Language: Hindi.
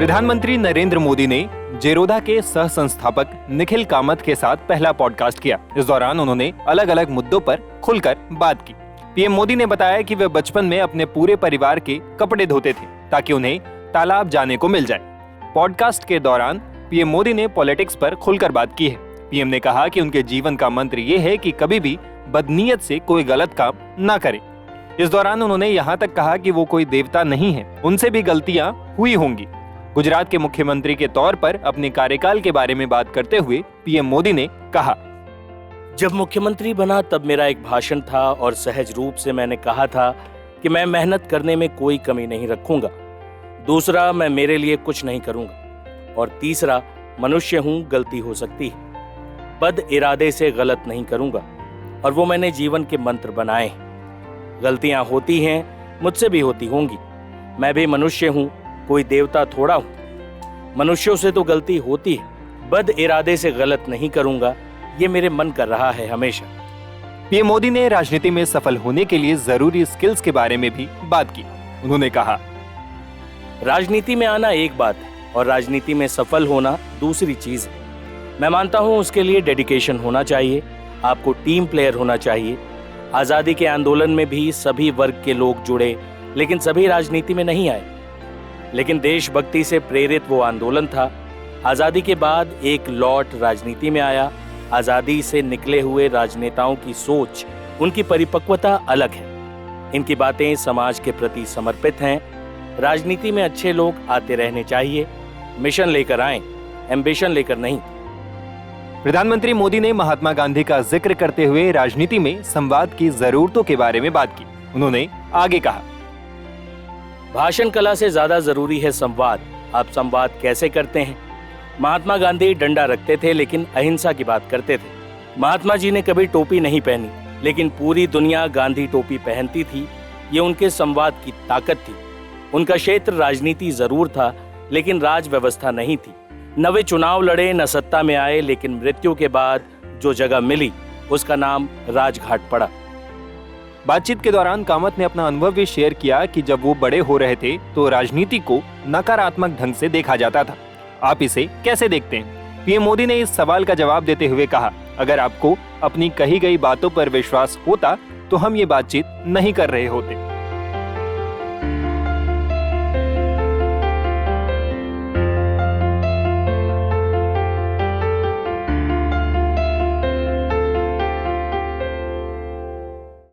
प्रधानमंत्री नरेंद्र मोदी ने जेरोदा के सह संस्थापक निखिल कामत के साथ पहला पॉडकास्ट किया। इस दौरान उन्होंने अलग अलग मुद्दों पर खुलकर बात की। पीएम मोदी ने बताया कि वे बचपन में अपने पूरे परिवार के कपड़े धोते थे ताकि उन्हें तालाब जाने को मिल जाए। पॉडकास्ट के दौरान पीएम मोदी ने पॉलिटिक्स पर खुलकर बात की है। पीएम ने कहा कि उनके जीवन का मंत्र ये है कि कभी भी बदनीयत से कोई गलत काम ना करे। इस दौरान उन्होंने यहाँ तक कहा कि वो कोई देवता नहीं है, उनसे भी गलतियां हुई होंगी। गुजरात के मुख्यमंत्री के तौर पर अपने कार्यकाल के बारे में बात करते हुए पीएम मोदी ने कहा, जब मुख्यमंत्री बना तब मेरा एक भाषण था और सहज रूप से मैंने कहा था कि मैं मेहनत करने में कोई कमी नहीं रखूंगा। दूसरा, मैं मेरे लिए कुछ नहीं करूंगा। और तीसरा, मनुष्य हूं, गलती हो सकती है। बद इरादे से गलत नहीं करूंगा। और वो मैंने जीवन के मंत्र बनाए हैं। गलतियां होती हैं, मुझसे भी होती होंगी। मैं भी मनुष्य हूं, कोई देवता थोड़ा हूं। मनुष्यों से तो गलती होती है। बद इरादे से गलत नहीं करूंगा, ये मेरे मन कर रहा है हमेशा। पीएम मोदी ने राजनीति में सफल होने के लिए जरूरी स्किल्स के बारे में भी बात की। उन्होंने कहा, राजनीति में आना एक बात है और राजनीति में सफल होना दूसरी चीज है। मैं मानता हूं उसके लिए डेडिकेशन होना चाहिए, आपको टीम प्लेयर होना चाहिए। आजादी के आंदोलन में भी सभी वर्ग के लोग जुड़े, लेकिन सभी राजनीति में नहीं आए। लेकिन देशभक्ति से प्रेरित वो आंदोलन था। आजादी के बाद एक लौट राजनीति में आया। आजादी से निकले हुए राजनेताओं की सोच, उनकी परिपक्वता अलग है। इनकी बातें समाज के प्रति समर्पित हैं। राजनीति में अच्छे लोग आते रहने चाहिए। मिशन लेकर आए, एम्बिशन लेकर नहीं। प्रधानमंत्री मोदी ने महात्मा गांधी का जिक्र करते हुए राजनीति में संवाद की जरूरतों के बारे में बात की। उन्होंने आगे कहा, भाषण कला से ज्यादा जरूरी है संवाद। आप संवाद कैसे करते हैं? महात्मा गांधी डंडा रखते थे लेकिन अहिंसा की बात करते थे। महात्मा जी ने कभी टोपी नहीं पहनी, लेकिन पूरी दुनिया गांधी टोपी पहनती थी। ये उनके संवाद की ताकत थी। उनका क्षेत्र राजनीति जरूर था, लेकिन राज व्यवस्था नहीं थी। न वे चुनाव लड़े, न सत्ता में आए, लेकिन मृत्यु के बाद जो जगह मिली उसका नाम राजघाट पड़ा। बातचीत के दौरान कामत ने अपना अनुभव भी शेयर किया कि जब वो बड़े हो रहे थे तो राजनीति को नकारात्मक ढंग से देखा जाता था। आप इसे कैसे देखते हैं? पीएम मोदी ने इस सवाल का जवाब देते हुए कहा, अगर आपको अपनी कही गई बातों पर विश्वास होता तो हम ये बातचीत नहीं कर रहे होते।